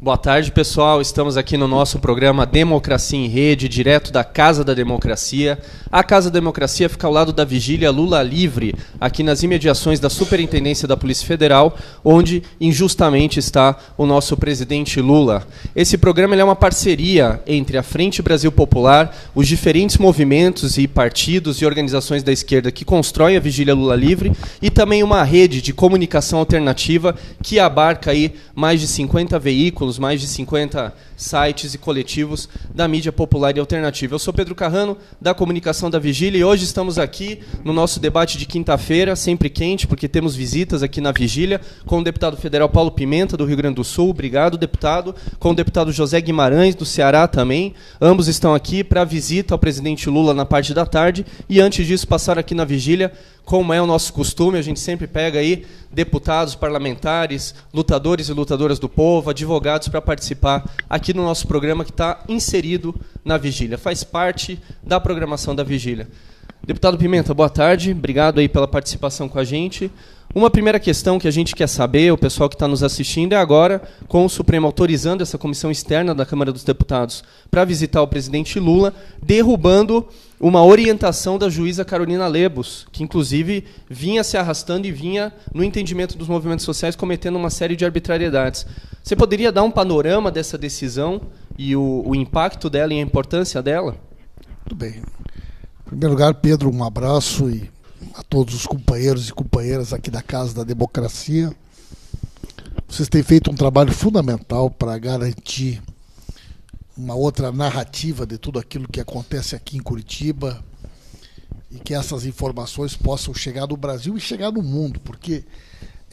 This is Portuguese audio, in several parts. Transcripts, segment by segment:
Boa tarde, pessoal. Estamos aqui no nosso programa Democracia em Rede, direto da Casa da Democracia. A Casa da Democracia fica ao lado da Vigília Lula Livre, aqui nas imediações da Superintendência da Polícia Federal, onde injustamente está o nosso presidente Lula. Esse programa é uma parceria entre a Frente Brasil Popular, os diferentes movimentos e partidos e organizações da esquerda que constroem a Vigília Lula Livre e também uma rede de comunicação alternativa que abarca aí mais de 50 veículos, mais de 50 sites e coletivos da mídia popular e alternativa. Eu sou Pedro Carrano, da Comunicação da Vigília, e hoje estamos aqui no nosso debate de quinta-feira, sempre quente, porque temos visitas aqui na Vigília, com o deputado federal Paulo Pimenta, do Rio Grande do Sul. Obrigado, deputado. Com o deputado José Guimarães, do Ceará também. Ambos estão aqui para a visita ao presidente Lula na parte da tarde, e antes disso passaram aqui na Vigília, como é o nosso costume, a gente sempre pega aí deputados, parlamentares, lutadores e lutadoras do povo, advogados para participar aqui no nosso programa que está inserido na Vigília, faz parte da programação da Vigília. Deputado Pimenta, boa tarde, obrigado aí pela participação com a gente. Uma primeira questão que a gente quer saber, o pessoal que está nos assistindo, é agora, com o Supremo autorizando essa comissão externa da Câmara dos Deputados para visitar o presidente Lula, derrubando uma orientação da juíza Carolina Lebos, que inclusive vinha se arrastando e vinha, no entendimento dos movimentos sociais, cometendo uma série de arbitrariedades. Você poderia dar um panorama dessa decisão e o impacto dela e a importância dela? Muito bem. Em primeiro lugar, Pedro, um abraço e a todos os companheiros e companheiras aqui da Casa da Democracia. Vocês têm feito um trabalho fundamental para garantir uma outra narrativa de tudo aquilo que acontece aqui em Curitiba e que essas informações possam chegar no Brasil e chegar no mundo, porque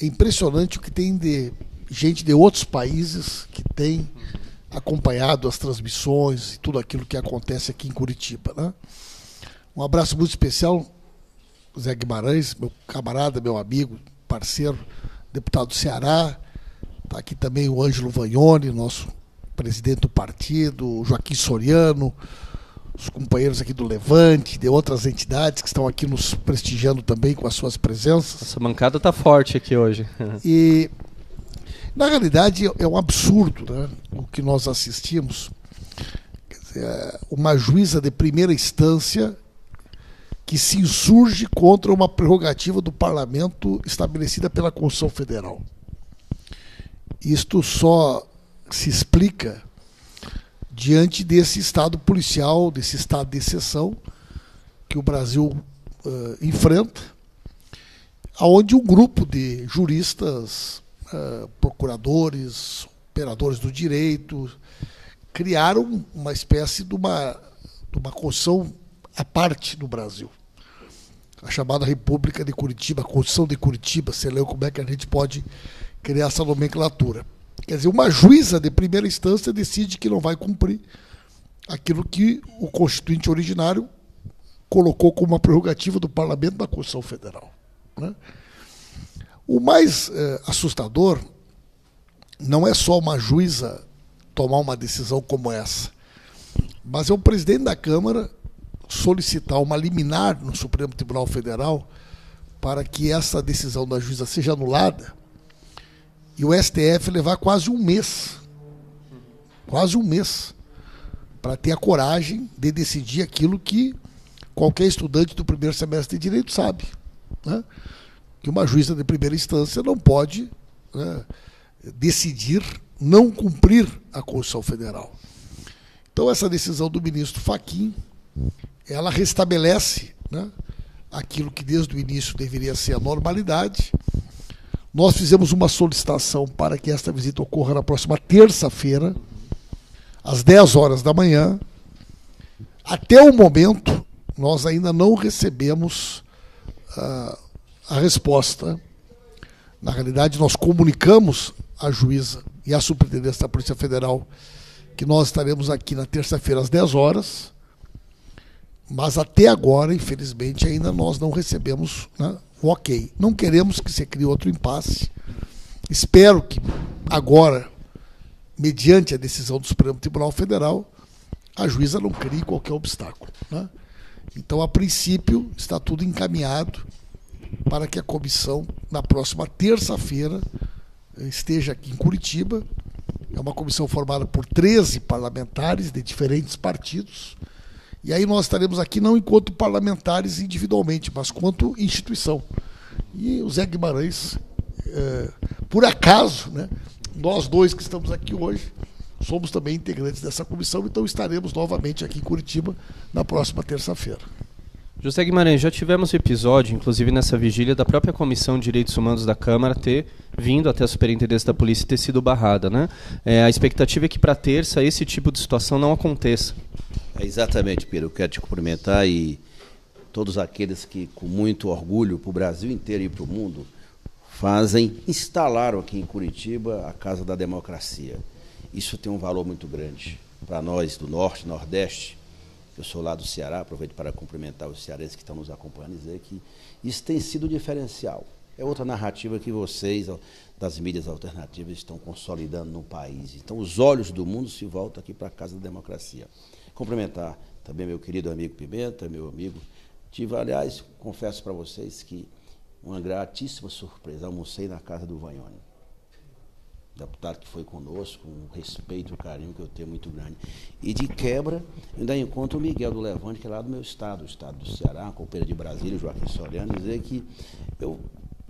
é impressionante o que tem de gente de outros países que tem acompanhado as transmissões e tudo aquilo que acontece aqui em Curitiba, né? Um abraço muito especial, Zé Guimarães, meu camarada, meu amigo, parceiro, deputado do Ceará. Está aqui também o Ângelo Vagnoni, nosso presidente do partido, o Joaquim Soriano, os companheiros aqui do Levante, de outras entidades que estão aqui nos prestigiando também com as suas presenças. Essa bancada está forte aqui hoje. E, na realidade, é um absurdo, né, o que nós assistimos. Quer dizer, uma juíza de primeira instância que se insurge contra uma prerrogativa do parlamento estabelecida pela Constituição Federal. Isto só se explica diante desse estado policial, desse estado de exceção que o Brasil enfrenta, onde um grupo de juristas, procuradores, operadores do direito, criaram uma espécie de uma Constituição à parte no Brasil. A chamada República de Curitiba, a Constituição de Curitiba, você leu como é que a gente pode criar essa nomenclatura. Quer dizer, uma juíza de primeira instância decide que não vai cumprir aquilo que o constituinte originário colocou como uma prerrogativa do parlamento da Constituição Federal, né? O mais assustador não é só uma juíza tomar uma decisão como essa, mas é o presidente da Câmara solicitar uma liminar no Supremo Tribunal Federal para que essa decisão da juíza seja anulada e o STF levar quase um mês para ter a coragem de decidir aquilo que qualquer estudante do primeiro semestre de Direito sabe, né? Que uma juíza de primeira instância não pode, né, decidir não cumprir a Constituição Federal. Então essa decisão do ministro Fachin, ela restabelece, né, aquilo que desde o início deveria ser a normalidade. Nós fizemos uma solicitação para que esta visita ocorra na próxima terça-feira, às 10 horas da manhã. Até o momento, nós ainda não recebemos a resposta. Na realidade, nós comunicamos à juíza e à superintendência da Polícia Federal que nós estaremos aqui na terça-feira às 10 horas, mas até agora, infelizmente, ainda nós não recebemos, né, o ok. Não queremos que se crie outro impasse. Espero que agora, mediante a decisão do Supremo Tribunal Federal, a juíza não crie qualquer obstáculo, né? Então, a princípio, está tudo encaminhado para que a comissão, na próxima terça-feira, esteja aqui em Curitiba É uma comissão formada por 13 parlamentares de diferentes partidos. E aí nós estaremos aqui não enquanto parlamentares individualmente, mas quanto instituição. E o Zé Guimarães, por acaso, né, nós dois que estamos aqui hoje, somos também integrantes dessa comissão, então estaremos novamente aqui em Curitiba na próxima terça-feira. José Guimarães, já tivemos episódio, inclusive nessa vigília, da própria Comissão de Direitos Humanos da Câmara ter vindo até a Superintendência da Polícia e ter sido barrada, né? A expectativa é que para terça esse tipo de situação não aconteça. Exatamente, Pedro. Eu quero te cumprimentar e todos aqueles que, com muito orgulho, para o Brasil inteiro e para o mundo, instalaram aqui em Curitiba a Casa da Democracia. Isso tem um valor muito grande para nós do Norte, Nordeste. Eu sou lá do Ceará, aproveito para cumprimentar os cearenses que estão nos acompanhando e dizer que isso tem sido diferencial. É outra narrativa que vocês, das mídias alternativas, estão consolidando no país. Então, os olhos do mundo se voltam aqui para a Casa da Democracia. Cumprimentar também meu querido amigo Pimenta, meu amigo. Aliás, confesso para vocês que uma gratíssima surpresa. Almocei na casa do Vagnoni. Deputado que foi conosco, um respeito e um carinho que eu tenho muito grande. E de quebra, ainda encontro o Miguel do Levante, que é lá do meu estado, o estado do Ceará, a companheira de Brasília, o Joaquim Soriano, dizer que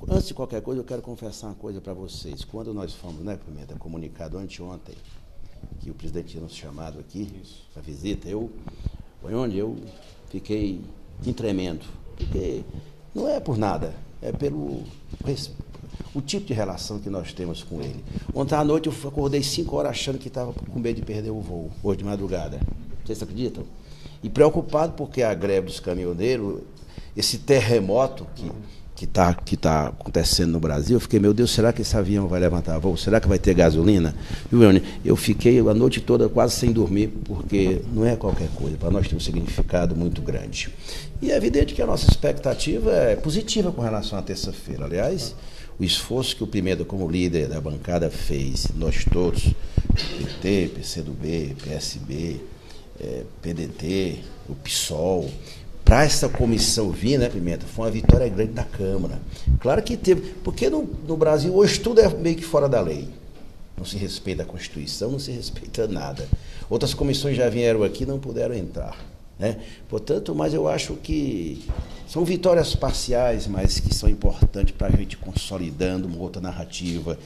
antes de qualquer coisa, eu quero confessar uma coisa para vocês. Quando nós fomos, né, Pimenta, comunicado anteontem, que o presidente tinha nos chamado aqui, para visita, eu fiquei tremendo, porque não é por nada, é pelo o tipo de relação que nós temos com ele. Ontem à noite eu acordei 5 horas achando que estava com medo de perder o voo, hoje de madrugada. Vocês acreditam? E preocupado porque a greve dos caminhoneiros, esse terremoto que tá acontecendo no Brasil, eu fiquei, meu Deus, será que esse avião vai levantar voo? Será que vai ter gasolina? Eu fiquei a noite toda quase sem dormir, porque não é qualquer coisa, para nós tem um significado muito grande. E é evidente que a nossa expectativa é positiva com relação à terça-feira. Aliás, o esforço que o Pimenta, como líder da bancada, fez, nós todos, PT, PCdoB, PSB, PDT, o PSOL, para essa comissão vir, né, Pimenta, foi uma vitória grande da Câmara. Claro que teve, porque no Brasil hoje tudo é meio que fora da lei. Não se respeita a Constituição, não se respeita nada. Outras comissões já vieram aqui e não puderam entrar, né? Portanto, mas eu acho que são vitórias parciais, mas que são importantes para a gente consolidando uma outra narrativa,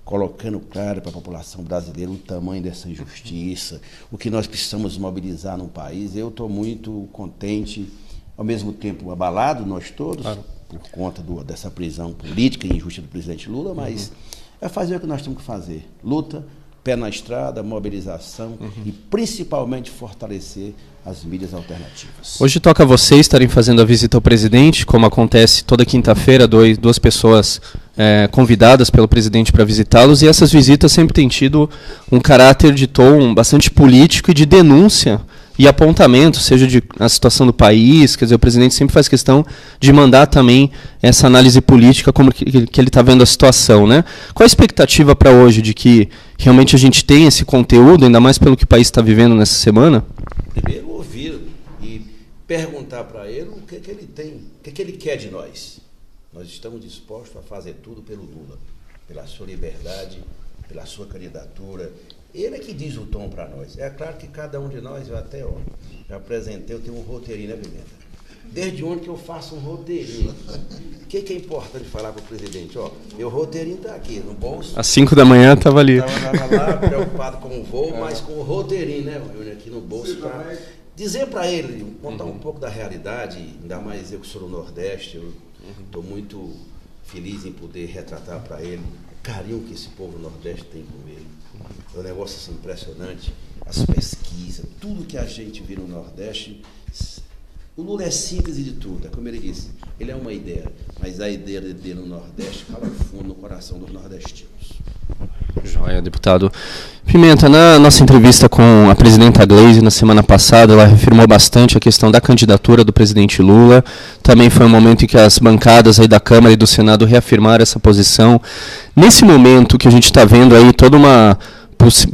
colocando claro para a população brasileira o tamanho dessa injustiça, o que nós precisamos mobilizar no país. Eu estou muito contente, ao mesmo tempo abalado, nós todos, claro, por conta dessa prisão política e injusta do presidente Lula, mas é fazer o que nós temos que fazer. Luta, pé na estrada, mobilização e principalmente fortalecer as mídias alternativas. Hoje toca a vocês estarem fazendo a visita ao presidente, como acontece toda quinta-feira, duas pessoas convidadas pelo presidente para visitá-los, e essas visitas sempre têm tido um caráter de tom bastante político e de denúncia e apontamento, seja a situação do país, quer dizer, o presidente sempre faz questão de mandar também essa análise política, como que ele está vendo a situação, né? Qual a expectativa para hoje de que realmente a gente tenha esse conteúdo, ainda mais pelo que o país está vivendo nessa semana? Primeiro ouvir e perguntar para ele o que ele tem, o que ele quer de nós. Nós estamos dispostos a fazer tudo pelo Lula, pela sua liberdade, pela sua candidatura. Ele é que diz o tom para nós. É claro que cada um de nós, eu até já apresentei, eu tenho um roteirinho, né, Pimenta? Desde onde que eu faço um roteirinho? O que é importante falar para o presidente? Meu roteirinho está aqui no bolso. Às 5 da manhã estava ali. Estava lá, preocupado com o voo, mas com o roteirinho, né, aqui no bolso, para dizer para ele, contar um pouco da realidade, ainda mais eu que sou do Nordeste, eu estou muito feliz em poder retratar para ele o carinho que esse povo do Nordeste tem com ele. É um negócio assim, impressionante, as pesquisas, tudo que a gente vê no Nordeste. O Lula é síntese de tudo, é como ele disse, ele é uma ideia, mas a ideia dele no Nordeste cala fundo no coração dos nordestinos. Joia, deputado. Pimenta, na nossa entrevista com a presidenta Gleisi na semana passada, ela reafirmou bastante a questão da candidatura do presidente Lula. Também foi um momento em que as bancadas aí da Câmara e do Senado reafirmaram essa posição. Nesse momento que a gente está vendo aí toda uma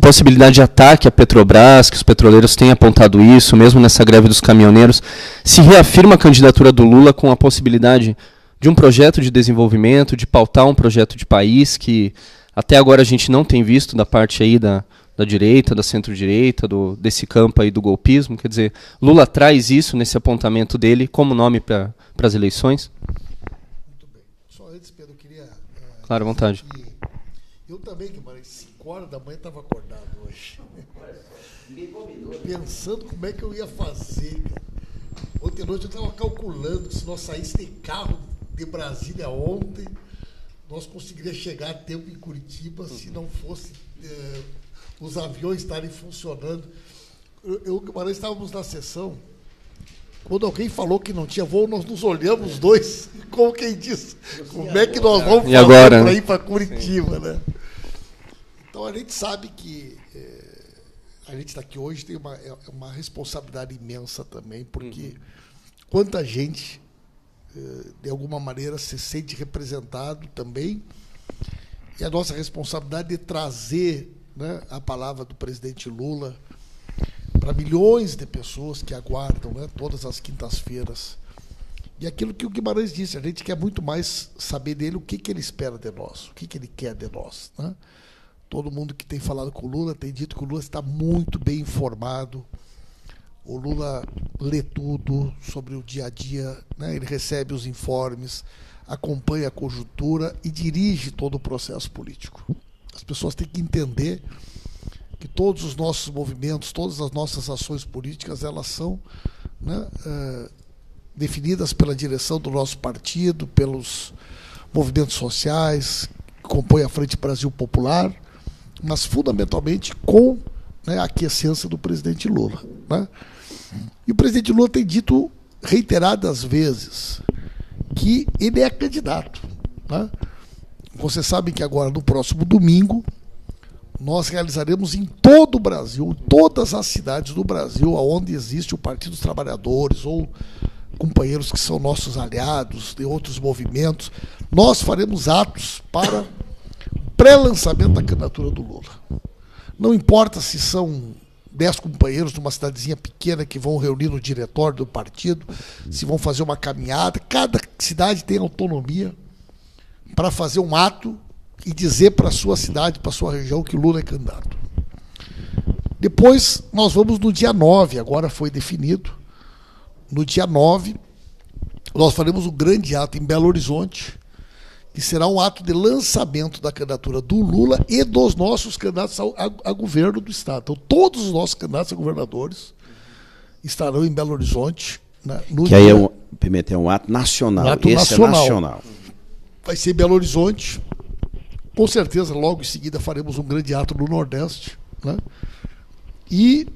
possibilidade de ataque à Petrobras, que os petroleiros têm apontado isso, mesmo nessa greve dos caminhoneiros, se reafirma a candidatura do Lula com a possibilidade de um projeto de desenvolvimento, de pautar um projeto de país que até agora a gente não tem visto da parte aí da direita, da centro-direita, desse campo aí do golpismo. Quer dizer, Lula traz isso nesse apontamento dele como nome para as eleições? Muito bem. Só antes, Pedro, eu queria... Claro, à vontade. Eu também, Guimarães, 5 horas da manhã estava acordado hoje. Pensando como é que eu ia fazer, cara. Ontem à noite eu estava calculando que se nós saíssemos de carro de Brasília ontem, nós conseguiríamos chegar a tempo em Curitiba se não fosse os aviões estarem funcionando. Eu e o Guimarães estávamos na sessão, quando alguém falou que não tinha voo, nós nos olhamos os dois, como quem disse, como é que nós vamos fazer para ir para Curitiba, né? Então a gente sabe que a gente está aqui hoje, tem uma responsabilidade imensa também, porque quanta gente, de alguma maneira, se sente representado também, e a nossa responsabilidade de trazer, né, a palavra do presidente Lula para milhões de pessoas que aguardam, né, todas as quintas-feiras. E aquilo que o Guimarães disse, a gente quer muito mais saber dele o que ele espera de nós, o que ele quer de nós, né? Todo mundo que tem falado com o Lula tem dito que o Lula está muito bem informado. O Lula lê tudo sobre o dia a dia, né? Ele recebe os informes, acompanha a conjuntura e dirige todo o processo político. As pessoas têm que entender que todos os nossos movimentos, todas as nossas ações políticas, elas são, né, definidas pela direção do nosso partido, pelos movimentos sociais que compõem a Frente Brasil Popular, mas fundamentalmente com, né, a aquiescência do presidente Lula, né? E o presidente Lula tem dito reiteradas vezes que ele é candidato, né? Vocês sabem que agora, no próximo domingo, nós realizaremos em todo o Brasil, em todas as cidades do Brasil, onde existe o Partido dos Trabalhadores ou companheiros que são nossos aliados de outros movimentos, nós faremos atos para pré-lançamento da candidatura do Lula. Não importa se são 10 companheiros de uma cidadezinha pequena que vão reunir no diretório do partido, se vão fazer uma caminhada, cada cidade tem autonomia para fazer um ato e dizer para a sua cidade, para a sua região, que Lula é candidato. Depois, nós vamos no dia 9, agora foi definido, no dia 9, nós faremos um grande ato em Belo Horizonte, que será um ato de lançamento da candidatura do Lula e dos nossos candidatos a governo do Estado. Então, todos os nossos candidatos a governadores estarão em Belo Horizonte. Né, no que dia... aí é um ato nacional. Esse é nacional. Vai ser em Belo Horizonte. Com certeza, logo em seguida, faremos um grande ato no Nordeste. Né? E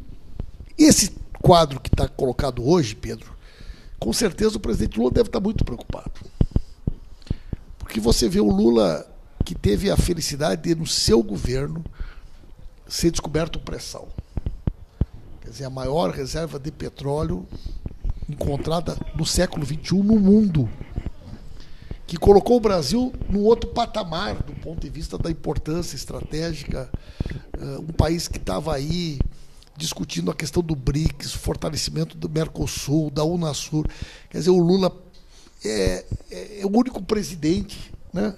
esse quadro que está colocado hoje, Pedro, com certeza o presidente Lula deve estar muito preocupado. Porque você vê o Lula que teve a felicidade de, no seu governo, ser descoberto o pré-sal. Quer dizer, a maior reserva de petróleo encontrada no século XXI no mundo, que colocou o Brasil num outro patamar do ponto de vista da importância estratégica, um país que estava aí discutindo a questão do BRICS, o fortalecimento do Mercosul, da Unasur. Quer dizer, o Lula é o único presidente, né,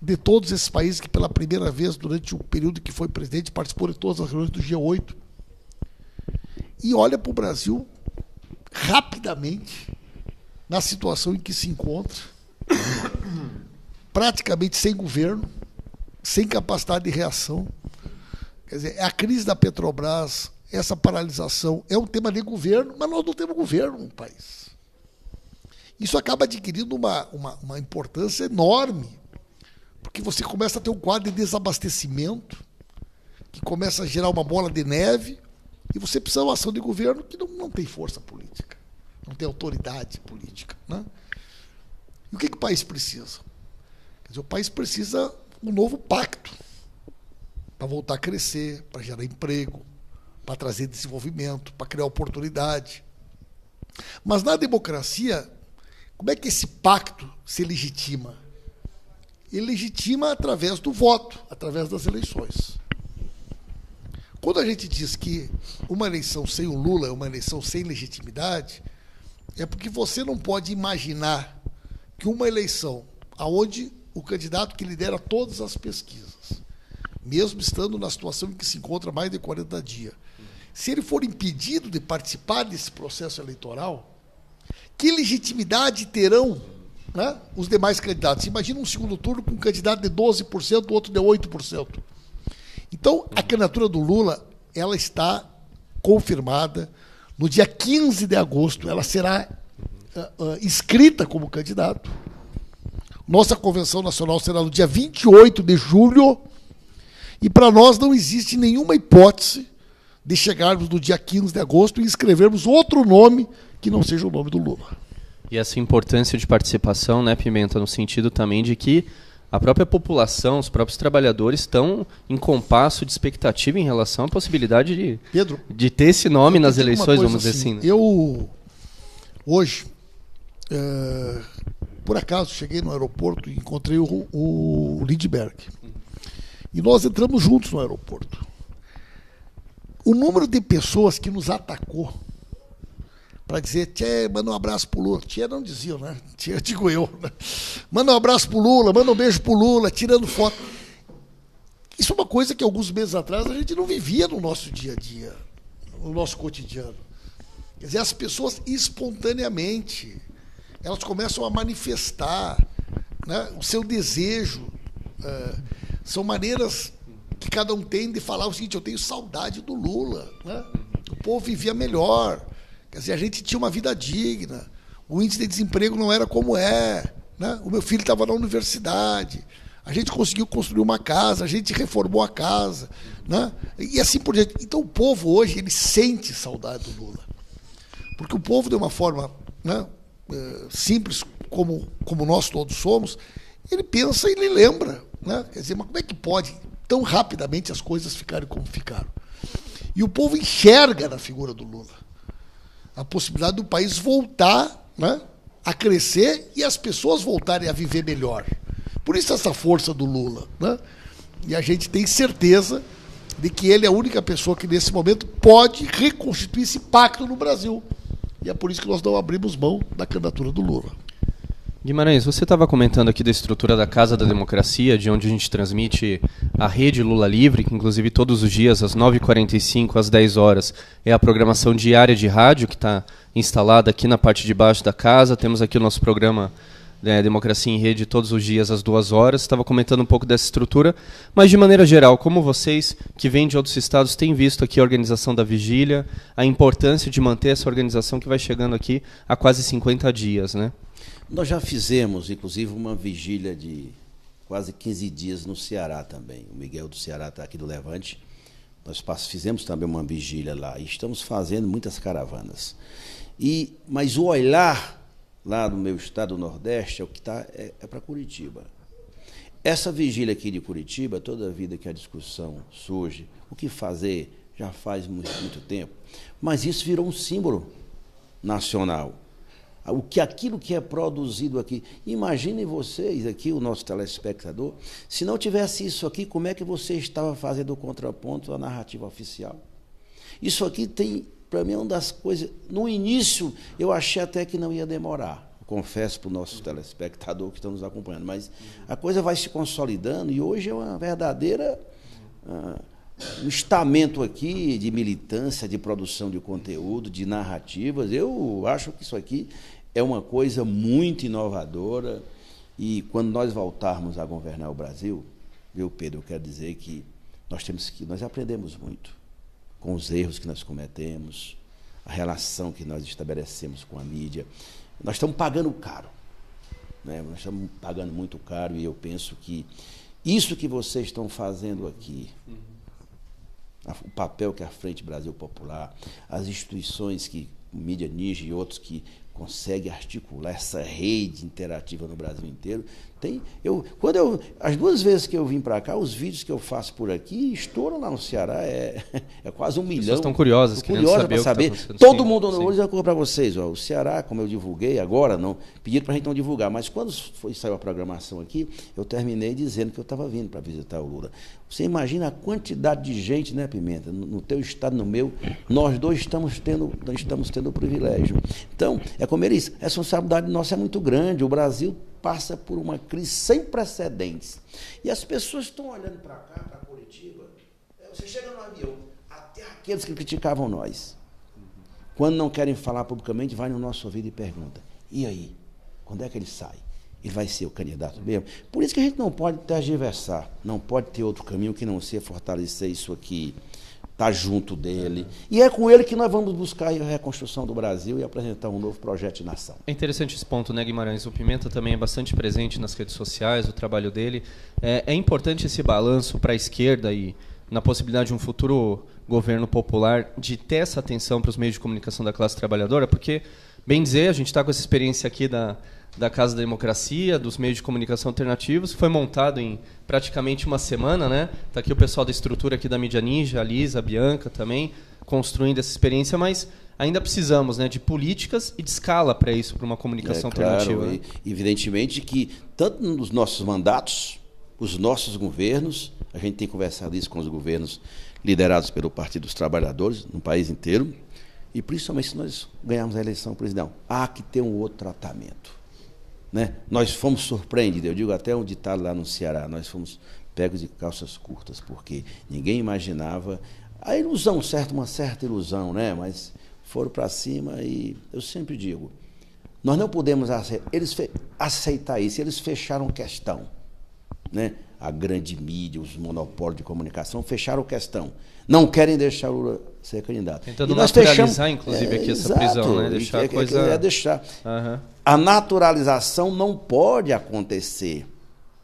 de todos esses países que pela primeira vez, durante o período que foi presidente, participou de todas as reuniões do G8. E olha para o Brasil rapidamente, na situação em que se encontra, praticamente sem governo, sem capacidade de reação. Quer dizer, a crise da Petrobras, essa paralisação, é um tema de governo, mas nós não temos governo no país. Isso acaba adquirindo uma importância enorme, porque você começa a ter um quadro de desabastecimento, que começa a gerar uma bola de neve, e você precisa de uma ação de governo que não tem força política, não tem autoridade política. Né? E o que o país precisa? Quer dizer, o país precisa de um novo pacto para voltar a crescer, para gerar emprego, para trazer desenvolvimento, para criar oportunidade. Mas na democracia, como é que esse pacto se legitima? Ele legitima através do voto, através das eleições. Quando a gente diz que uma eleição sem o Lula é uma eleição sem legitimidade, é porque você não pode imaginar que uma eleição onde o candidato que lidera todas as pesquisas mesmo estando na situação em que se encontra há mais de 40 dias. Se ele for impedido de participar desse processo eleitoral, que legitimidade terão, né, os demais candidatos? Imagina um segundo turno com um candidato de 12%, outro de 8%. Então, a candidatura do Lula, ela está confirmada. No dia 15 de agosto, ela será inscrita como candidato. Nossa convenção nacional será no dia 28 de julho. E para nós não existe nenhuma hipótese de chegarmos no dia 15 de agosto e escrevermos outro nome que não seja o nome do Lula. E essa importância de participação, né, Pimenta, no sentido também de que a própria população, os próprios trabalhadores estão em compasso de expectativa em relação à possibilidade de, Pedro, de ter esse nome nas eleições, vamos dizer assim. Né? Eu, hoje, por acaso, cheguei no aeroporto e encontrei o Lindbergh. E nós entramos juntos no aeroporto. O número de pessoas que nos atacou para dizer, tchê, manda um abraço pro Lula. Tchê não diziam, né? Tchê, digo eu. Né? Manda um abraço pro Lula, manda um beijo pro Lula, tirando foto. Isso é uma coisa que alguns meses atrás a gente não vivia no nosso dia a dia, no nosso cotidiano. Quer dizer, as pessoas espontaneamente, elas começam a manifestar, né, o seu desejo. São maneiras que cada um tem de falar o seguinte, eu tenho saudade do Lula. Né? O povo vivia melhor. Quer dizer, a gente tinha uma vida digna, o índice de desemprego não era como é, né? O meu filho estava na universidade, a gente conseguiu construir uma casa, a gente reformou a casa, né? E assim por diante. Então o povo hoje, ele sente saudade do Lula. Porque o povo, de uma forma, né, simples, como nós todos somos, ele pensa e ele lembra. Né? Quer dizer, mas como é que pode tão rapidamente as coisas ficarem como ficaram? E o povo enxerga na figura do Lula a possibilidade do país voltar, né, a crescer e as pessoas voltarem a viver melhor. Por isso essa força do Lula. Né? E a gente tem certeza de que ele é a única pessoa que, nesse momento, pode reconstituir esse pacto no Brasil. E é por isso que nós não abrimos mão da candidatura do Lula. Guimarães, você estava comentando aqui da estrutura da Casa da Democracia, de onde a gente transmite a rede Lula Livre, que inclusive todos os dias, às 9h45, às 10 horas, é a programação diária de rádio, que está instalada aqui na parte de baixo da casa. Temos aqui o nosso programa Democracia em Rede todos os dias às 2 horas. Estava comentando um pouco dessa estrutura, mas de maneira geral, como vocês que vêm de outros estados têm visto aqui a organização da vigília, a importância de manter essa organização que vai chegando aqui há quase 50 dias, né? Nós já fizemos, inclusive, uma vigília de quase 15 dias no Ceará também. O Miguel do Ceará está aqui do Levante. Nós fizemos também uma vigília lá e estamos fazendo muitas caravanas. Mas o olhar lá no meu estado do Nordeste é o que está para Curitiba. Essa vigília aqui de Curitiba, toda a vida que a discussão surge, o que fazer, já faz muito tempo, mas isso virou um símbolo nacional. Aquilo que é produzido aqui. Imaginem vocês aqui, o nosso telespectador, se não tivesse isso aqui, como é que você estava fazendo o contraponto à narrativa oficial? Isso aqui tem, para mim, é uma das coisas... No início, eu achei até que não ia demorar. Confesso para o nosso telespectador que está nos acompanhando, mas a coisa vai se consolidando e hoje é uma verdadeira... um estamento aqui de militância, de produção de conteúdo, de narrativas. Eu acho que isso aqui é uma coisa muito inovadora e quando nós voltarmos a governar o Brasil, viu, Pedro, eu quero dizer que nós aprendemos muito com os erros que nós cometemos, a relação que nós estabelecemos com a mídia. Nós estamos pagando caro, né? Nós estamos pagando muito caro e eu penso que isso que vocês estão fazendo aqui, o papel que a Frente Brasil Popular, as instituições que Mídia Ninja e outros que conseguem articular essa rede interativa no Brasil inteiro. As 2 vezes que eu vim para cá, os vídeos que eu faço por aqui estouram lá no Ceará, é quase 1 milhão. As pessoas estão curiosas, querendo saber o que está acontecendo. Todo mundo, hoje eu vou para vocês, ó, o Ceará, como eu divulguei, agora não, pediram para a gente não divulgar, mas quando saiu a programação aqui, eu terminei dizendo que eu estava vindo para visitar o Lula. Você imagina a quantidade de gente, né, Pimenta? No teu estado, no meu, nós dois estamos tendo o privilégio. Então, é como ele disse, a responsabilidade nossa é muito grande. O Brasil passa por uma crise sem precedentes. E as pessoas estão olhando para cá, para Curitiba, Curitiba, você chega no avião, até aqueles que criticavam nós, quando não querem falar publicamente, vai no nosso ouvido e pergunta, e aí, quando é que ele sai? Ele vai ser o candidato mesmo? Por isso que a gente não pode tergiversar, não pode ter outro caminho que não ser fortalecer isso aqui, estar junto dele. E é com ele que nós vamos buscar a reconstrução do Brasil e apresentar um novo projeto de nação. É interessante esse ponto, né, Guimarães? O Pimenta também é bastante presente nas redes sociais, o trabalho dele. É importante esse balanço para a esquerda e na possibilidade de um futuro governo popular de ter essa atenção para os meios de comunicação da classe trabalhadora, porque, bem dizer, a gente está com essa experiência aqui da Casa da Democracia, dos meios de comunicação alternativos, foi montado em praticamente uma semana, né? Está aqui o pessoal da estrutura aqui da Mídia Ninja, a Lisa, a Bianca também, construindo essa experiência, mas ainda precisamos, né, de políticas e de escala para isso, para uma comunicação alternativa. Claro, né? Evidentemente que, tanto nos nossos mandatos, os nossos governos, a gente tem conversado isso com os governos liderados pelo Partido dos Trabalhadores, no país inteiro, e principalmente se nós ganharmos a eleição presidencial, há que ter um outro tratamento. Né? Nós fomos surpreendidos, eu digo até um ditado lá no Ceará, nós fomos pegos de calças curtas, porque ninguém imaginava a ilusão, uma certa ilusão, né? Mas foram para cima e eu sempre digo, nós não podemos aceitar isso, eles fecharam questão, né? A grande mídia, os monopólios de comunicação fecharam questão, não querem deixar o Lula ser candidato. Tentando naturalizar, inclusive, aqui essa prisão, né? Deixar a coisa... deixar. A naturalização não pode acontecer.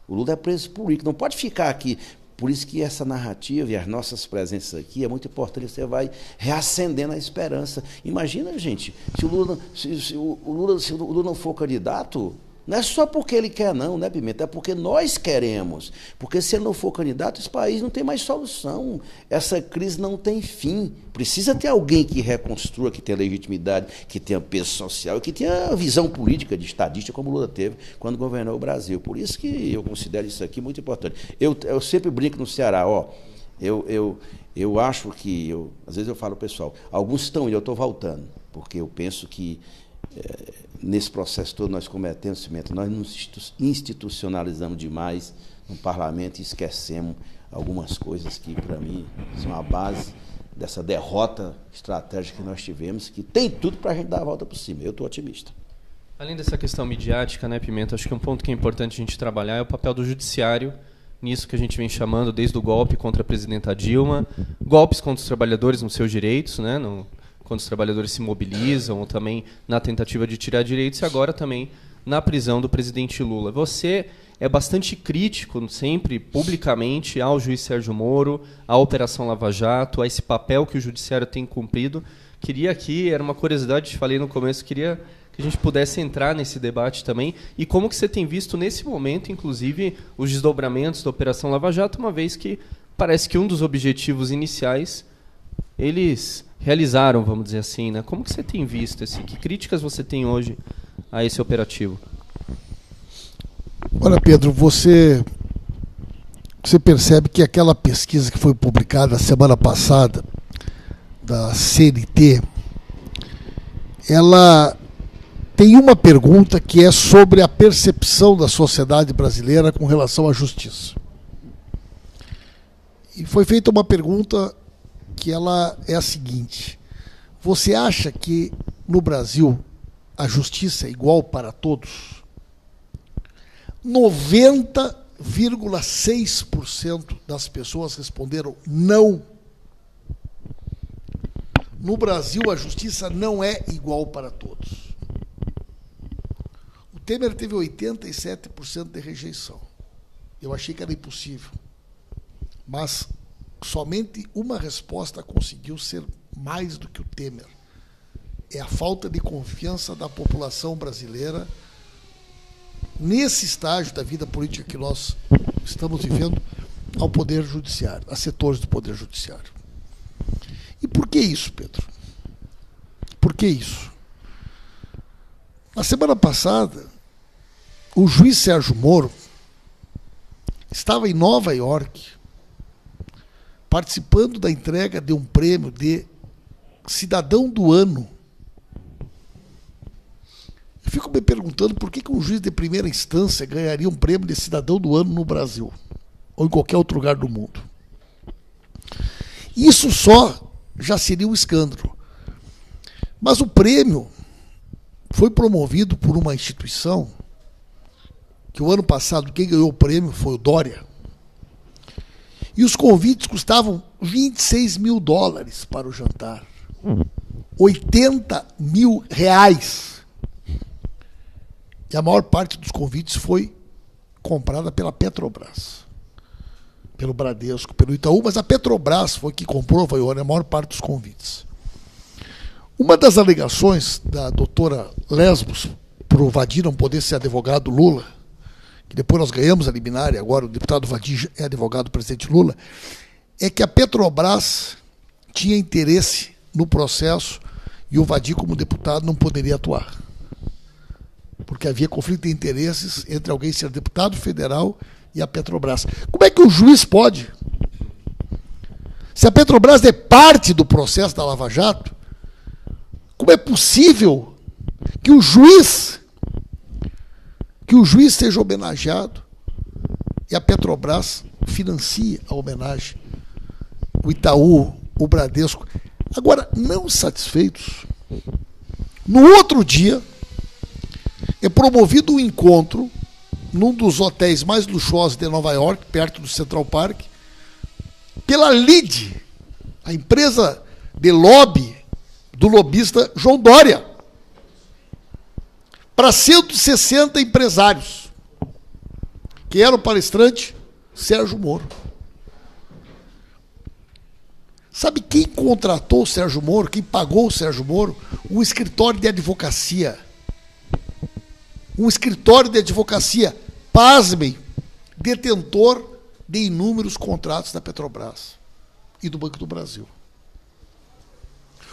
O Lula é preso político, não pode ficar aqui. Por isso que essa narrativa e as nossas presenças aqui é muito importante, você vai reacendendo a esperança. Imagina, gente, se o Lula não for candidato, não é só porque ele quer não, né, Pimenta? É porque nós queremos. Porque se ele não for candidato, esse país não tem mais solução. Essa crise não tem fim. Precisa ter alguém que reconstrua, que tenha legitimidade, que tenha peso social, que tenha visão política de estadista, como o Lula teve quando governou o Brasil. Por isso que eu considero isso aqui muito importante. Eu sempre brinco no Ceará, eu acho que, às vezes eu falo ao pessoal, alguns estão indo, eu estou voltando, porque eu penso que nesse processo todo nós cometemos, nós nos institucionalizamos demais no parlamento e esquecemos algumas coisas que, para mim, são a base dessa derrota estratégica que nós tivemos, que tem tudo para a gente dar a volta por cima. Eu estou otimista. Além dessa questão midiática, né, Pimenta, acho que um ponto que é importante a gente trabalhar é o papel do judiciário nisso que a gente vem chamando desde o golpe contra a presidenta Dilma, golpes contra os trabalhadores nos seus direitos, né, quando os trabalhadores se mobilizam, ou também na tentativa de tirar direitos, e agora também na prisão do presidente Lula. Você é bastante crítico, sempre, publicamente, ao juiz Sérgio Moro, à Operação Lava Jato, a esse papel que o judiciário tem cumprido. Queria aqui, era uma curiosidade, te falei no começo, queria que a gente pudesse entrar nesse debate também, e como que você tem visto nesse momento, inclusive, os desdobramentos da Operação Lava Jato, uma vez que parece que um dos objetivos iniciais eles realizaram, vamos dizer assim, né? Como que você tem visto que críticas você tem hoje a esse operativo? Olha, Pedro, você percebe que aquela pesquisa que foi publicada a semana passada da CNT, ela tem uma pergunta que é sobre a percepção da sociedade brasileira com relação à justiça. E foi feita uma pergunta que ela é a seguinte: você acha que no Brasil a justiça é igual para todos? 90,6% das pessoas responderam não. No Brasil a justiça não é igual para todos. O Temer teve 87% de rejeição. Eu achei que era impossível. Mas somente uma resposta conseguiu ser mais do que o Temer. É a falta de confiança da população brasileira nesse estágio da vida política que nós estamos vivendo ao Poder Judiciário, a setores do Poder Judiciário. E por que isso, Pedro? Por que isso? Na semana passada, o juiz Sérgio Moro estava em Nova York participando da entrega de um prêmio de Cidadão do Ano. Eu fico me perguntando por que um juiz de primeira instância ganharia um prêmio de Cidadão do Ano no Brasil, ou em qualquer outro lugar do mundo. Isso só já seria um escândalo. Mas o prêmio foi promovido por uma instituição que o ano passado quem ganhou o prêmio foi o Dória. E os convites custavam $26 mil para o jantar. R$80 mil. E a maior parte dos convites foi comprada pela Petrobras, pelo Bradesco, pelo Itaú, mas a Petrobras foi que comprou, a maior parte dos convites. Uma das alegações da doutora Lesbos para o Vadir não poder ser advogado do Lula, que depois nós ganhamos a liminar e agora o deputado Vadir é advogado do presidente Lula, é que a Petrobras tinha interesse no processo e o Vadir, como deputado, não poderia atuar. Porque havia conflito de interesses entre alguém ser deputado federal e a Petrobras. Como é que o juiz pode? Se a Petrobras é parte do processo da Lava Jato, como é possível que o juiz seja homenageado e a Petrobras financie a homenagem? O Itaú, o Bradesco. Agora, não satisfeitos, no outro dia é promovido um encontro num dos hotéis mais luxuosos de Nova York, perto do Central Park, pela LID, a empresa de lobby do lobista João Dória, para 160 empresários, que era o palestrante Sérgio Moro. Sabe quem contratou o Sérgio Moro, quem pagou o Sérgio Moro? Um escritório de advocacia. Um escritório de advocacia, pasmem, detentor de inúmeros contratos da Petrobras e do Banco do Brasil.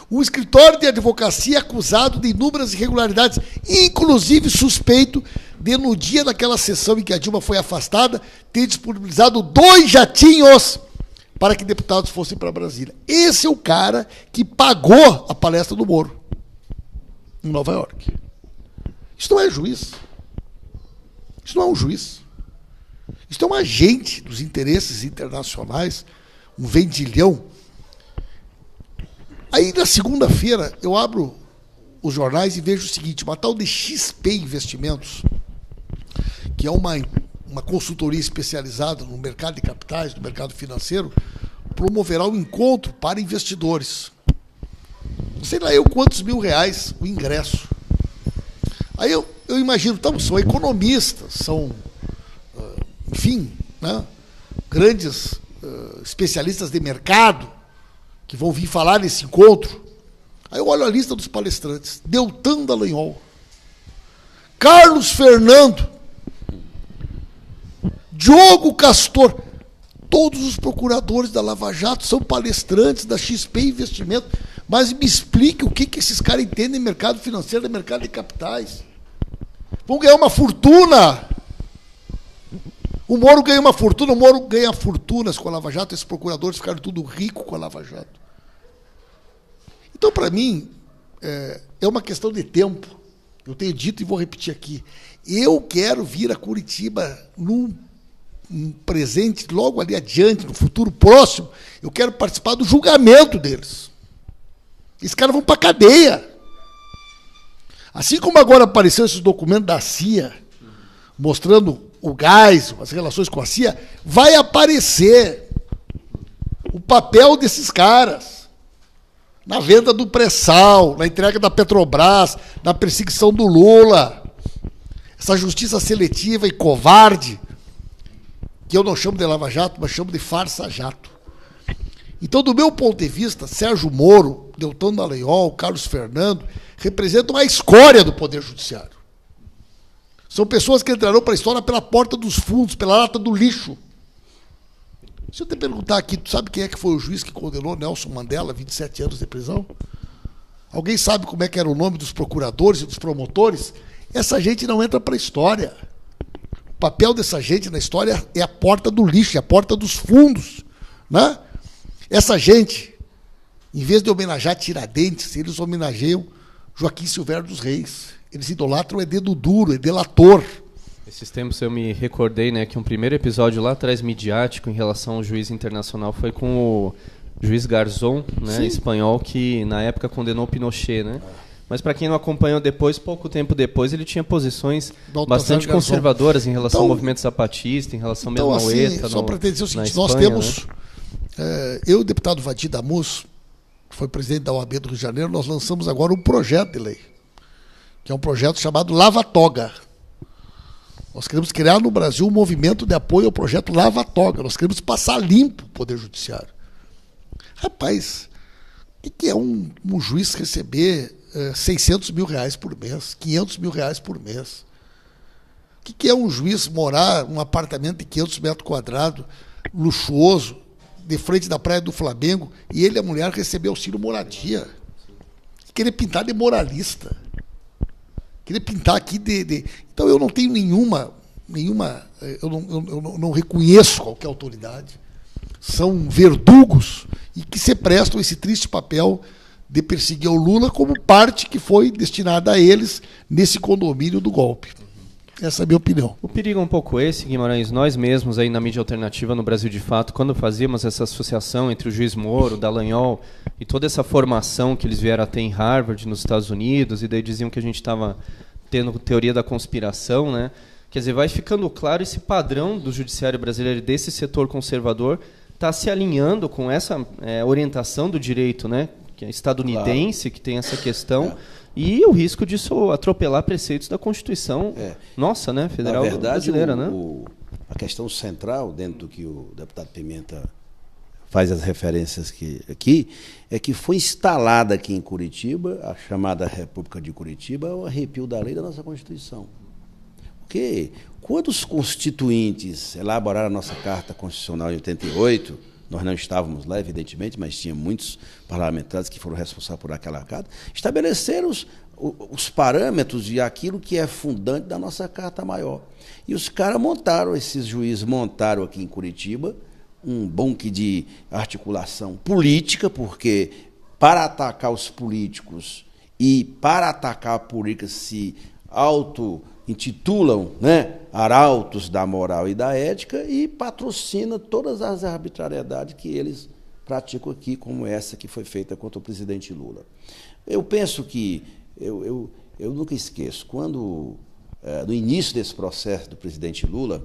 Um escritório de advocacia acusado de inúmeras irregularidades, inclusive suspeito de, no dia daquela sessão em que a Dilma foi afastada, ter disponibilizado 2 jatinhos para que deputados fossem para Brasília. Esse é o cara que pagou a palestra do Moro, em Nova York. Isso não é juiz. Isso não é um juiz. Isso é um agente dos interesses internacionais, um vendilhão. Aí, na segunda-feira, eu abro os jornais e vejo o seguinte: uma tal de XP Investimentos, que é uma consultoria especializada no mercado de capitais, no mercado financeiro, promoverá um encontro para investidores. Não sei lá eu quantos mil reais o ingresso. Aí eu imagino, são economistas, são, enfim, né, grandes especialistas de mercado que vão vir falar nesse encontro. Aí eu olho a lista dos palestrantes: Deltan Dallagnol, Carlos Fernando, Diogo Castor. Todos os procuradores da Lava Jato são palestrantes da XP Investimento. Mas me explique o que esses caras entendem de mercado financeiro, de mercado de capitais. Vão ganhar uma fortuna. O Moro ganha uma fortuna, o Moro ganha fortunas com a Lava Jato, esses procuradores ficaram tudo ricos com a Lava Jato. Então, para mim, é uma questão de tempo. Eu tenho dito e vou repetir aqui. Eu quero vir a Curitiba num presente, logo ali adiante, no futuro próximo, eu quero participar do julgamento deles. Esses caras vão para a cadeia. Assim como agora apareceu esses documentos da CIA, mostrando o gás, as relações com a CIA, vai aparecer o papel desses caras na venda do pré-sal, na entrega da Petrobras, na perseguição do Lula. Essa justiça seletiva e covarde, que eu não chamo de Lava Jato, mas chamo de farsa jato. Então, do meu ponto de vista, Sérgio Moro, Deltan Dallagnol, Carlos Fernando, representam a escória do Poder Judiciário. São pessoas que entrarão para a história pela porta dos fundos, pela lata do lixo. Se eu te perguntar aqui, tu sabe quem é que foi o juiz que condenou Nelson Mandela a 27 anos de prisão? Alguém sabe como é que era o nome dos procuradores e dos promotores? Essa gente não entra para a história. O papel dessa gente na história é a porta do lixo, é a porta dos fundos, né? Essa gente, em vez de homenagear Tiradentes, eles homenageiam Joaquim Silvério dos Reis. Eles idolatram é dedo duro, é delator. Esses tempos eu me recordei, né, que um primeiro episódio lá atrás midiático em relação ao juiz internacional foi com juiz Garzón, né, espanhol, que na época condenou Pinochet, né? Mas para quem não acompanhou depois, pouco tempo depois, ele tinha posições bastante conservadoras em relação ao movimento zapatista, em relação mesmo ao ETA. Só para dizer o seguinte, nós temos... eu e o deputado Vadir Damus, que foi presidente da OAB do Rio de Janeiro, nós lançamos agora um projeto de lei, que é um projeto chamado Lava Toga. Nós queremos criar no Brasil um movimento de apoio ao projeto Lava Toga. Nós queremos passar limpo o Poder Judiciário. Rapaz, o que é um juiz receber 600 mil reais por mês, 500 mil reais por mês? O que é um juiz morar num apartamento de 500 metros quadrados, luxuoso, de frente da Praia do Flamengo, e ele e a mulher receber auxílio moradia? Querer pintar de moralista. Querer pintar aqui de... Então eu não tenho nenhuma eu não reconheço qualquer autoridade. São verdugos e que se prestam esse triste papel de perseguir o Lula como parte que foi destinada a eles nesse condomínio do golpe. Essa é a minha opinião. O perigo é um pouco esse, Guimarães. Nós mesmos aí na mídia alternativa no Brasil de Fato, quando fazíamos essa associação entre o juiz Moro, o Dallagnol e toda essa formação que eles vieram a ter em Harvard, nos Estados Unidos, e daí diziam que a gente estava tendo teoria da conspiração, né? Quer dizer, vai ficando claro esse padrão do judiciário brasileiro, desse setor conservador, está se alinhando com essa orientação do direito, né? Que é estadunidense, claro, que tem essa questão, e o risco disso atropelar preceitos da Constituição nossa, né? Federal. Na verdade, brasileira, né? A questão central, dentro do que o deputado Pimenta faz as referências aqui, é que foi instalada aqui em Curitiba, a chamada República de Curitiba, o arrepio da lei da nossa Constituição. Porque quando os constituintes elaboraram a nossa Carta Constitucional em 88, nós não estávamos lá, evidentemente, mas tinha muitos parlamentares que foram responsáveis por aquela carta, estabeleceram os parâmetros e aquilo que é fundante da nossa Carta Maior. E os caras esses juízes montaram aqui em Curitiba um bunque de articulação política, porque para atacar os políticos e para atacar a política se auto-intitulam, né, arautos da moral e da ética, e patrocina todas as arbitrariedades que eles praticam aqui, como essa que foi feita contra o presidente Lula. Eu penso que, eu nunca esqueço, quando, no início desse processo do presidente Lula,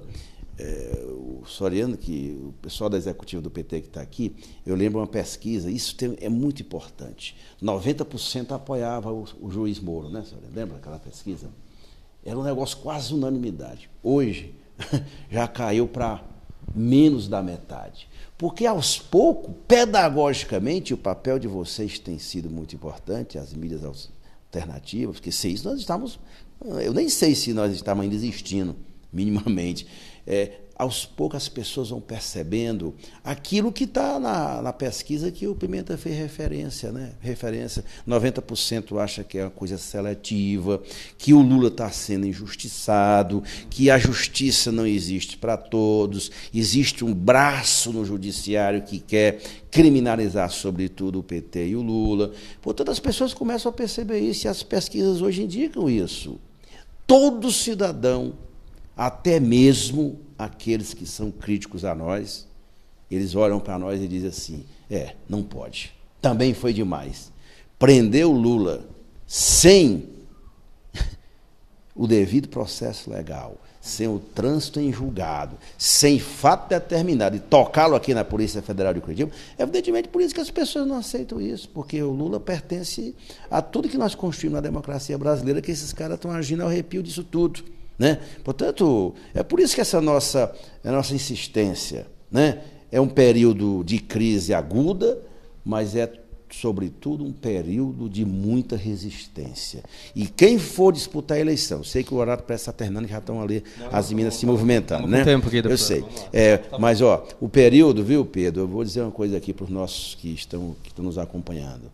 o Soriano, o pessoal da executiva do PT que está aqui, eu lembro uma pesquisa, isso é muito importante, 90% apoiava o juiz Moro, né, Soriano? Lembra aquela pesquisa? Era um negócio quase unanimidade. Hoje, já caiu para menos da metade. Porque, aos poucos, pedagogicamente, o papel de vocês tem sido muito importante, as mídias alternativas, porque sem isso nós estamos... Eu nem sei se nós estamos ainda existindo, minimamente. Aos poucos as pessoas vão percebendo aquilo que está na pesquisa que o Pimenta fez referência, né? 90% acha que é uma coisa seletiva, que o Lula está sendo injustiçado, que a justiça não existe para todos, existe um braço no judiciário que quer criminalizar, sobretudo, o PT e o Lula. Portanto, as pessoas começam a perceber isso, e as pesquisas hoje indicam isso. Todo cidadão, até mesmo aqueles que são críticos a nós, eles olham para nós e dizem assim, não pode, também foi demais. Prender o Lula sem o devido processo legal, sem o trânsito em julgado, sem fato determinado, e tocá-lo aqui na Polícia Federal de Curitiba, evidentemente por isso que as pessoas não aceitam isso, porque o Lula pertence a tudo que nós construímos na democracia brasileira, que esses caras estão agindo ao arrepio disso tudo. Né? Portanto, é por isso que essa nossa insistência, né? É um período de crise aguda, mas é, sobretudo, um período de muita resistência. E quem for disputar a eleição, sei que o horário parece estar terminando, já estão ali as meninas se movimentando, né? Eu sei. Mas, o período, viu, Pedro? Eu vou dizer uma coisa aqui para os nossos que estão nos acompanhando.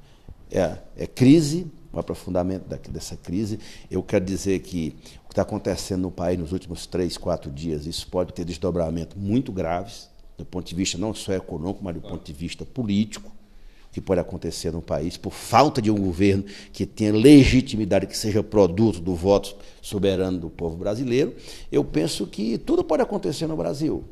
É crise, o aprofundamento dessa crise. Eu quero dizer que o que está acontecendo no país nos últimos 3, 4 dias, isso pode ter desdobramentos muito graves, do ponto de vista não só econômico, mas do ponto de vista político, que pode acontecer no país, por falta de um governo que tenha legitimidade, que seja produto do voto soberano do povo brasileiro. Eu penso que tudo pode acontecer no Brasil.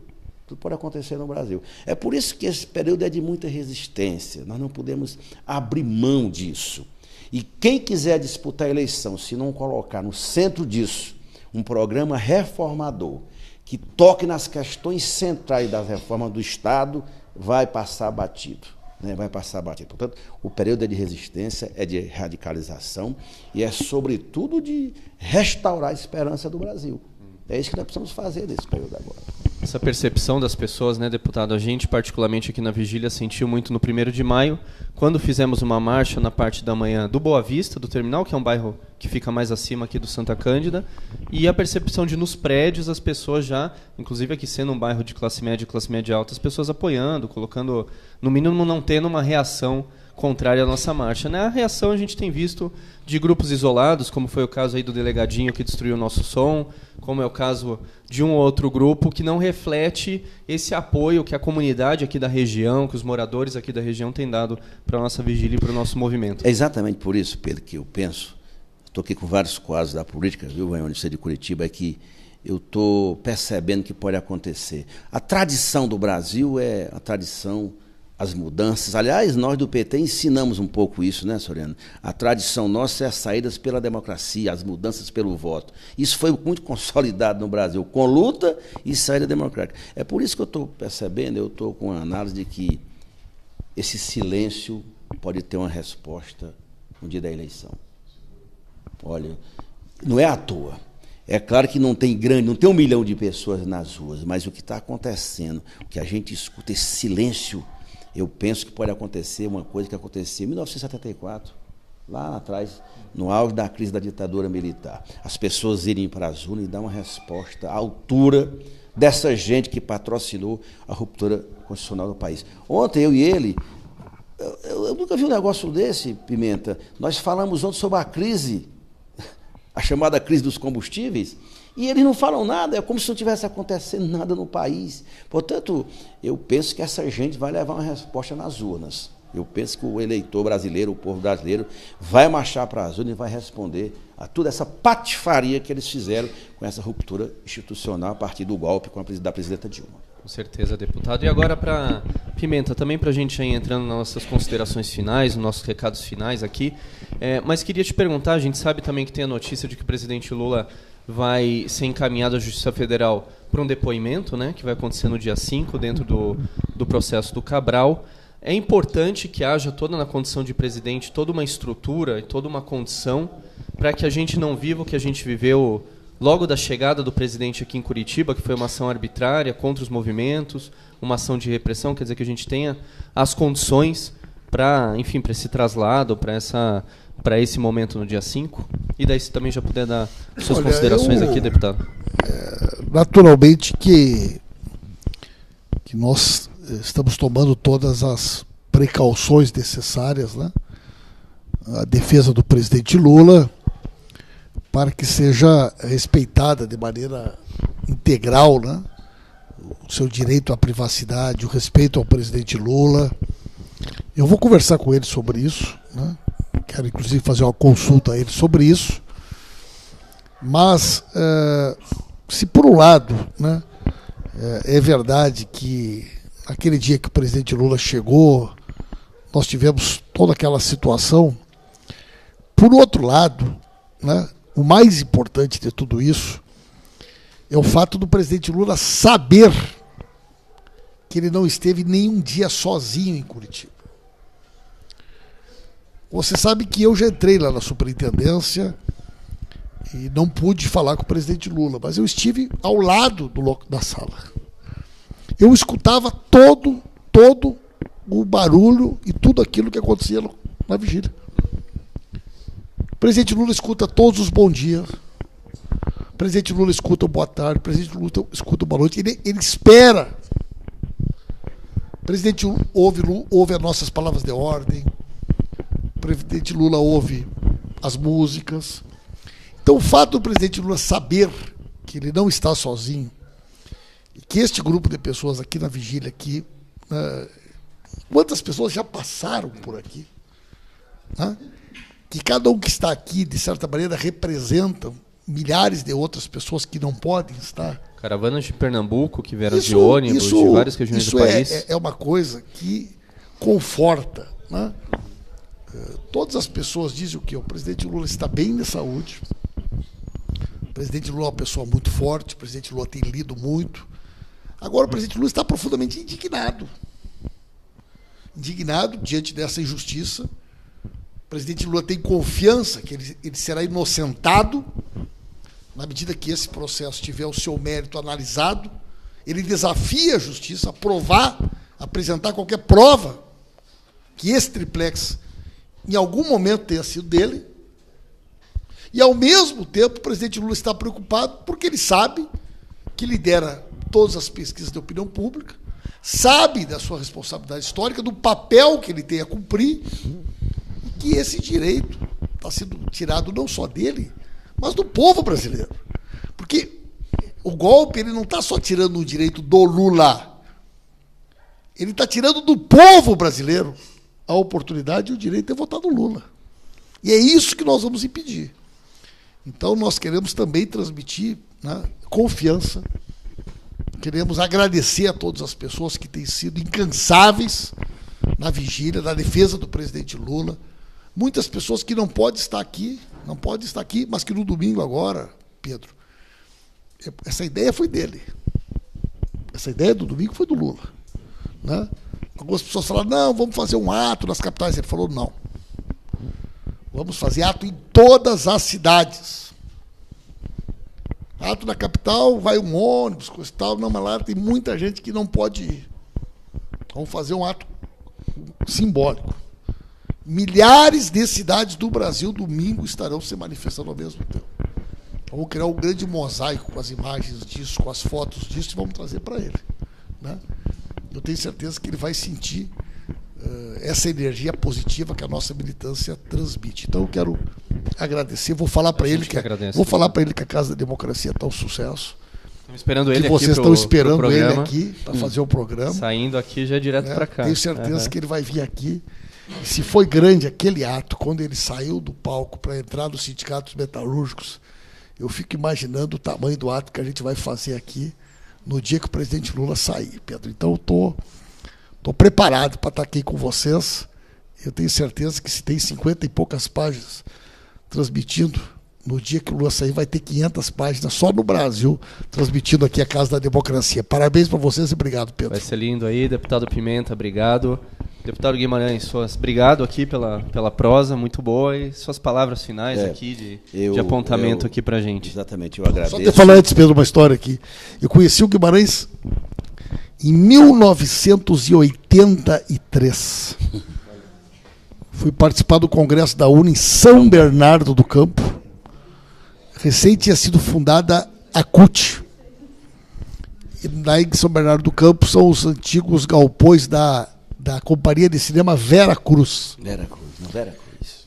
Tudo pode acontecer no Brasil. É por isso que esse período é de muita resistência. Nós não podemos abrir mão disso. E quem quiser disputar a eleição, se não colocar no centro disso um programa reformador, que toque nas questões centrais das reformas do Estado, vai passar batido. Vai passar batido. Portanto, o período é de resistência, é de radicalização e é, sobretudo, de restaurar a esperança do Brasil. É isso que nós precisamos fazer nesse período agora. Essa percepção das pessoas, né, deputado? A gente, particularmente aqui na Vigília, sentiu muito no 1º de maio, quando fizemos uma marcha na parte da manhã do Boa Vista, do terminal, que é um bairro que fica mais acima aqui do Santa Cândida, e a percepção de nos prédios as pessoas já, inclusive aqui sendo um bairro de classe média alta, as pessoas apoiando, colocando, no mínimo não tendo uma reação contrária à nossa marcha. A reação a gente tem visto de grupos isolados, como foi o caso aí do delegadinho que destruiu o nosso som, como é o caso de um ou outro grupo que não reflete esse apoio que a comunidade aqui da região, que os moradores aqui da região têm dado para a nossa vigília e para o nosso movimento. É exatamente por isso, Pedro, que eu penso, estou aqui com vários quadros da política, viu, Universidade de Curitiba, é que eu estou percebendo que pode acontecer. A tradição do Brasil é a tradição, as mudanças. Aliás, nós do PT ensinamos um pouco isso, né, Soriano? A tradição nossa é as saídas pela democracia, as mudanças pelo voto. Isso foi muito consolidado no Brasil, com luta e saída democrática. É por isso que eu estou percebendo, eu estou com a análise de que esse silêncio pode ter uma resposta no dia da eleição. Olha, não é à toa. É claro que não tem 1 milhão de pessoas nas ruas, mas o que está acontecendo, o que a gente escuta, esse silêncio, eu penso que pode acontecer uma coisa que aconteceu em 1974, lá atrás, no auge da crise da ditadura militar. As pessoas irem para as urnas e dar uma resposta à altura dessa gente que patrocinou a ruptura constitucional do país. Ontem, eu e ele, eu nunca vi um negócio desse, Pimenta. Nós falamos ontem sobre a crise, a chamada crise dos combustíveis, e eles não falam nada, é como se não tivesse acontecendo nada no país. Portanto, eu penso que essa gente vai levar uma resposta nas urnas. Eu penso que o eleitor brasileiro, o povo brasileiro, vai marchar para as urnas e vai responder a toda essa patifaria que eles fizeram com essa ruptura institucional a partir do golpe da presidenta Dilma. Com certeza, deputado. E agora, para Pimenta, também para a gente ir entrando nas nossas considerações finais, nos nossos recados finais aqui, mas queria te perguntar, a gente sabe também que tem a notícia de que o presidente Lula vai ser encaminhado à Justiça Federal para um depoimento, né, que vai acontecer no dia 5, dentro do processo do Cabral. É importante que haja toda na condição de presidente, toda uma estrutura e toda uma condição para que a gente não viva o que a gente viveu logo da chegada do presidente aqui em Curitiba, que foi uma ação arbitrária contra os movimentos, uma ação de repressão, quer dizer que a gente tenha as condições para, enfim, para esse traslado, para esse momento no dia 5. E daí, se também já puder dar suas considerações aqui, deputado. Naturalmente que nós estamos tomando todas as precauções necessárias, né? A defesa do presidente Lula, para que seja respeitada de maneira integral, né, o seu direito à privacidade, o respeito ao presidente Lula. Eu vou conversar com ele sobre isso, né? Quero inclusive fazer uma consulta a ele sobre isso. Mas, se por um lado, né, é verdade que aquele dia que o presidente Lula chegou, nós tivemos toda aquela situação, por outro lado, né, o mais importante de tudo isso é o fato do presidente Lula saber que ele não esteve nenhum dia sozinho em Curitiba. Você sabe que eu já entrei lá na superintendência e não pude falar com o presidente Lula, mas eu estive ao lado da sala. Eu escutava todo o barulho e tudo aquilo que acontecia na vigília. O presidente Lula escuta todos os bons dias. O presidente Lula escuta o boa tarde. O presidente Lula escuta o boa noite. Ele espera. O presidente ouve as nossas palavras de ordem. O presidente Lula ouve as músicas. Então, o fato do presidente Lula saber que ele não está sozinho, e que este grupo de pessoas aqui na vigília, quantas pessoas já passaram por aqui, né? Que cada um que está aqui, de certa maneira, representam milhares de outras pessoas que não podem estar. Caravanas de Pernambuco que vieram de ônibus, de várias regiões do país. É uma coisa que conforta, né? Todas as pessoas dizem o quê? O presidente Lula está bem de saúde. O presidente Lula é uma pessoa muito forte, o presidente Lula tem lido muito. Agora o presidente Lula está profundamente indignado. Indignado diante dessa injustiça. O presidente Lula tem confiança que ele será inocentado na medida que esse processo tiver o seu mérito analisado. Ele desafia a justiça a provar, a apresentar qualquer prova que esse triplex em algum momento tenha sido dele. E, ao mesmo tempo, o presidente Lula está preocupado porque ele sabe que lidera todas as pesquisas de opinião pública, sabe da sua responsabilidade histórica, do papel que ele tem a cumprir, e que esse direito está sendo tirado não só dele, mas do povo brasileiro. Porque o golpe ele não está só tirando o direito do Lula, ele está tirando do povo brasileiro a oportunidade e o direito de votar no Lula. E é isso que nós vamos impedir. Então, nós queremos também transmitir, né, confiança, queremos agradecer a todas as pessoas que têm sido incansáveis na vigília, na defesa do presidente Lula. Muitas pessoas que não podem estar aqui, mas que no domingo agora, Pedro, essa ideia foi dele. Essa ideia do domingo foi do Lula, né? Algumas pessoas falaram, não, vamos fazer um ato nas capitais. Ele falou, não. Vamos fazer ato em todas as cidades. Ato na capital, vai um ônibus, coisa e tal. Não, mas lá tem muita gente que não pode ir. Vamos fazer um ato simbólico. Milhares de cidades do Brasil, domingo, estarão se manifestando ao mesmo tempo. Vamos criar um grande mosaico com as imagens disso, com as fotos disso, e vamos trazer para ele, né? Eu tenho certeza que ele vai sentir essa energia positiva que a nossa militância transmite. Então eu quero agradecer, vou falar para ele que a Casa da Democracia está um sucesso. Estamos esperando ele que aqui. Vocês estão esperando ele aqui para fazer o programa. Saindo aqui já direto para cá. Tenho certeza que ele vai vir aqui. E se foi grande aquele ato, quando ele saiu do palco para entrar nos sindicatos metalúrgicos, eu fico imaginando o tamanho do ato que a gente vai fazer aqui no dia que o presidente Lula sair, Pedro. Então, eu estou preparado para estar aqui com vocês. Eu tenho certeza que se tem 50 e poucas páginas transmitindo, no dia que o Lula sair, vai ter 500 páginas só no Brasil, transmitindo aqui a Casa da Democracia. Parabéns para vocês e obrigado, Pedro. Vai ser lindo aí. Deputado Pimenta, obrigado. Deputado Guimarães, obrigado aqui pela prosa, muito boa, e suas palavras finais aqui de apontamento aqui pra gente. Exatamente, eu agradeço. Só te falar antes, Pedro, uma história aqui. Eu conheci o Guimarães em 1983. Fui participar do Congresso da UNE em São Bernardo do Campo. Recém tinha sido fundada a CUT. E lá em São Bernardo do Campo são os antigos galpões da Companhia de Cinema Vera Cruz. Vera Cruz.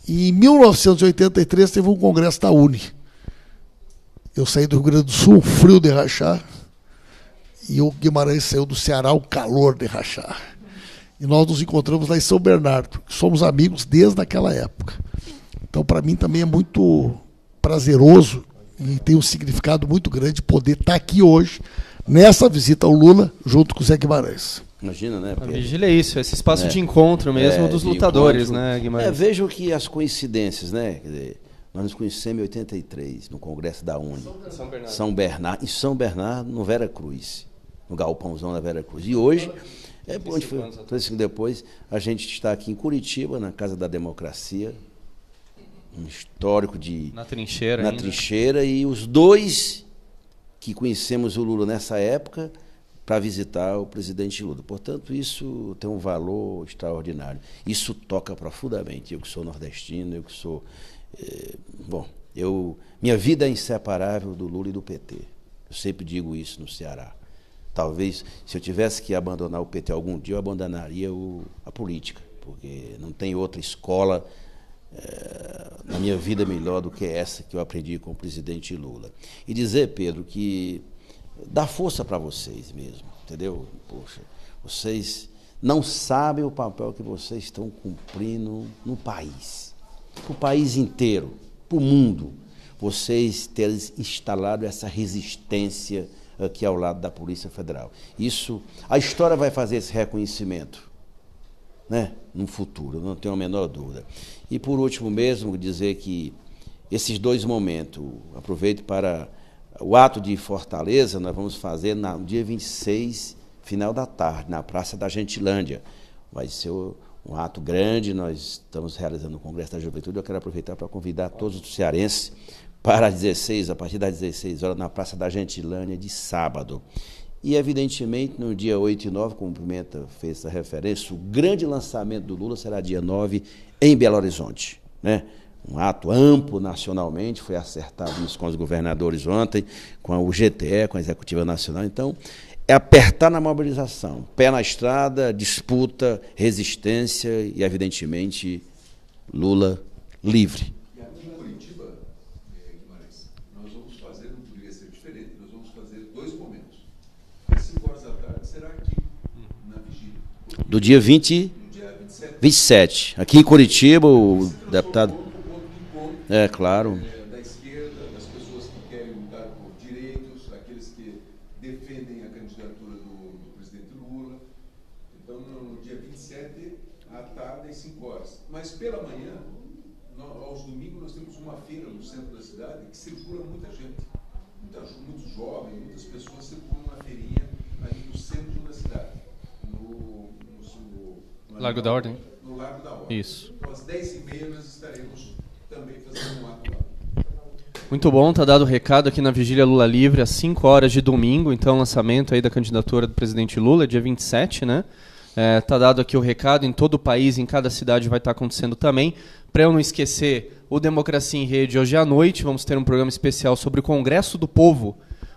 E em 1983 teve um congresso da UNE. Eu saí do Rio Grande do Sul, um frio de rachar, e o Guimarães saiu do Ceará, um calor de rachar. E nós nos encontramos lá em São Bernardo. Somos amigos desde aquela época. Então, para mim, também é muito prazeroso e tem um significado muito grande poder estar aqui hoje, nessa visita ao Lula, junto com o Zé Guimarães. Imagina, né, Pedro? A vigília é isso, esse espaço de encontro mesmo dos lutadores, encontro, né, Guimarães? Vejo que as coincidências, né? Quer dizer, nós nos conhecemos em 83, no Congresso da UNE. Em São Bernardo, no Vera Cruz, no galpãozão da Vera Cruz. E hoje, onde foi? 35 depois, a gente está aqui em Curitiba, na Casa da Democracia, um histórico de... Na trincheira trincheira, e os dois que conhecemos o Lula nessa época para visitar o presidente Lula. Portanto, isso tem um valor extraordinário. Isso toca profundamente. Eu que sou nordestino, eu que sou... minha vida é inseparável do Lula e do PT. Eu sempre digo isso no Ceará. Talvez, se eu tivesse que abandonar o PT algum dia, eu abandonaria a política, porque não tem outra escola na minha vida melhor do que essa que eu aprendi com o presidente Lula. E dizer, Pedro, que dá força para vocês mesmo, entendeu? Poxa, vocês não sabem o papel que vocês estão cumprindo no país, para o país inteiro, para o mundo. vocês terem instalado essa resistência aqui ao lado da Polícia Federal. Isso, a história vai fazer esse reconhecimento, né, no futuro, não tenho a menor dúvida. E, por último mesmo, dizer que esses dois momentos, aproveito para o ato de Fortaleza, nós vamos fazer no dia 26, final da tarde, na Praça da Gentilândia. Vai ser um ato grande, nós estamos realizando o Congresso da Juventude. Eu quero aproveitar para convidar todos os cearenses para a partir das 16 horas, na Praça da Gentilândia, de sábado. E, evidentemente, no dia 8 e 9, como o Pimenta fez essa referência, o grande lançamento do Lula será dia 9, em Belo Horizonte, né? Um ato amplo nacionalmente, foi acertado isso com os governadores ontem, com a UGTE, com a Executiva Nacional. Então, é apertar na mobilização, pé na estrada, disputa, resistência e, evidentemente, Lula livre. E aqui em Curitiba, Guimarães, nós vamos fazer, não poderia ser diferente, nós vamos fazer 2 momentos. Às 5 horas da tarde será aqui, na vigília. Do dia 27. Aqui em Curitiba, o deputado... É, claro. Da esquerda, das pessoas que querem lutar por direitos, aqueles que defendem a candidatura do presidente Lula. Então, no dia 27, à tarde, às 5 horas. Mas pela manhã, aos domingos, nós temos uma feira no centro da cidade que circula muita gente. Muitos jovens, muitas pessoas circulam na feirinha ali no centro da cidade. No Largo da Ordem? No Largo da Ordem. Isso. Então, às 10h30, nós estaremos também fazendo um ato lá. Muito bom, tá dado o recado aqui na Vigília Lula Livre, às 5 horas de domingo, então lançamento aí da candidatura do presidente Lula, dia 27, né? Tá dado aqui o recado, em todo o país, em cada cidade vai estar acontecendo também. Para eu não esquecer, o Democracia em Rede hoje à noite, vamos ter um programa especial sobre o Congresso do Povo.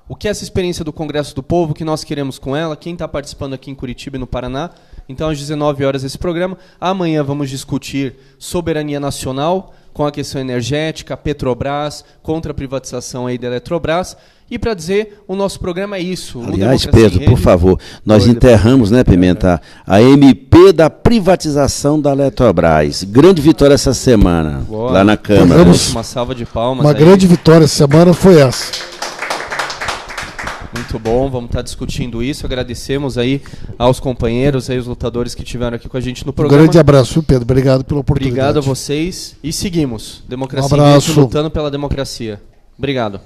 O que é essa experiência do Congresso do Povo, o que nós queremos com ela, quem está participando aqui em Curitiba e no Paraná. Então, às 19 horas esse programa. Amanhã vamos discutir soberania nacional, com a questão energética, Petrobras, contra a privatização aí da Eletrobras. E para dizer, o nosso programa é isso. Aliás, Pedro, por favor, nós enterramos, né, Pimenta, a MP da privatização da Eletrobras. Grande vitória essa semana, Boa. Lá na Câmara. Uma salva de palmas. Uma grande vitória essa semana foi essa. Muito bom, vamos estar discutindo isso. Agradecemos aí aos companheiros, aí os lutadores que estiveram aqui com a gente no programa. Um grande abraço, viu, Pedro? Obrigado pela oportunidade. Obrigado a vocês e seguimos. Democracia Um abraço. lutando pela democracia. Obrigado.